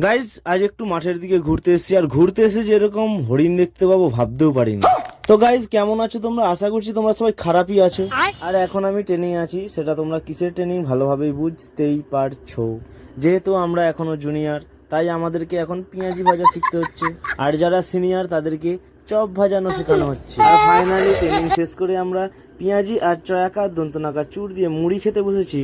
Guys আজ একটু মাঠের দিকে ঘুরতে এসেছি, আর ঘুরতে এসে যে এরকম হরিণ দেখতে পাবো ভাবতেও পারিনি। তো গাইজ কেমন আছো তোমরা? আশা করছি তোমরা সবাই খারাপই আছো। আর এখন আমি ট্রেনিং আছি, সেটা তোমরা কিসের ট্রেনিং ভালোভাবেই বুঝতেই পারছো। যেহেতু আমরা এখনো জুনিয়র, তাই আমাদেরকে এখন পেঁয়াজি ভাজা শিখতে হচ্ছে, আর যারা সিনিয়র তাদেরকে চপ ভাজানো শেখানো হচ্ছে। আর ফাইনালি ট্রেনিং শেষ করে আমরা পেঁয়াজি আর চয়াকার দন্তনাকার চুর দিয়ে মুড়ি খেতে বসেছি।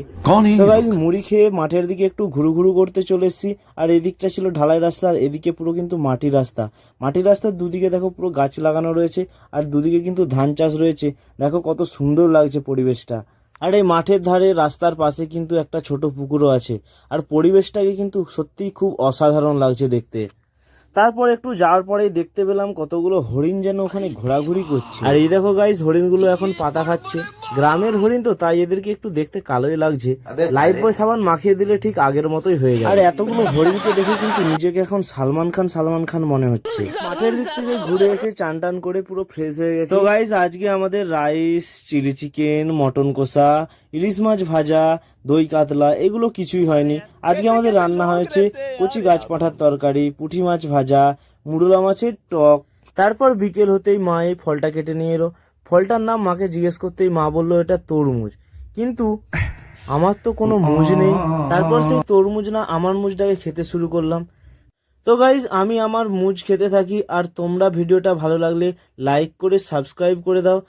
তো গাইস মুড়ি খেয়ে মাঠের দিকে একটু ঘুরু ঘুরু করতে চলে এসেছি। আর এদিকটা ছিল ঢালাই রাস্তা, আর এদিকে পুরো কিন্তু মাটির রাস্তা। মাটির রাস্তার দুদিকে দেখো পুরো গাছ লাগানো রয়েছে, আর দুদিকে কিন্তু ধান চাষ রয়েছে। দেখো কত সুন্দর লাগছে পরিবেশটা। আর এই মাঠের ধারে রাস্তার পাশে কিন্তু একটা ছোট পুকুরও আছে, আর পরিবেশটাকে কিন্তু সত্যিই খুব অসাধারণ লাগছে দেখতে। তারপর একটু যাওয়ার পরেই দেখতে পেলাম কতগুলো হরিণ যেন ওখানে ঘোরাঘুরি করছে। আর এই দেখো গাইস, হরিণগুলো এখন পাতা খাচ্ছে। গ্রামের হরিণ তো, তাই এদেরকে একটু দেখতে কালোই লাগছে। লাইফ বয় সাবান মাখিয়ে দিলে ঠিক আগের মতোই হয়ে যায়। আর এতগুলো হরিণকে দেখে কিন্তু নিজেকে এখন সালমান খান মনে হচ্ছে। মাঠের দিক থেকে ঘুরে এসে চান টান করে পুরো ফ্রেশ হয়ে গেছে। তো গাইস আজকে আমাদের রাইস, চিলি চিকেন, মটন কষা, ইলিশ মাছ ভাজা, দই কাতলা এগুলো কিছুই হয়নি। আজকে আমাদের রান্না হয়েছে কচি গাছ পাঁঠার তরকারি, পুঁটি মাছ ভাজা, মুরলা মাছের টক। তারপর বিকেল হতেই মা এই ফলটা কেটে নিয়ে এলো। ফলটার নাম মাকে জিজ্ঞেস করতেই মা বললো এটা তরমুজ, কিন্তু আমার তো কোনো মুজ নেই। তারপর সেই তরমুজ না আমার মুজটাকে খেতে শুরু করলাম। তো গাইজ আমি আমার মুজ খেতে থাকি, আর তোমরা ভিডিওটা ভালো লাগলে লাইক করে সাবস্ক্রাইব করে দাও,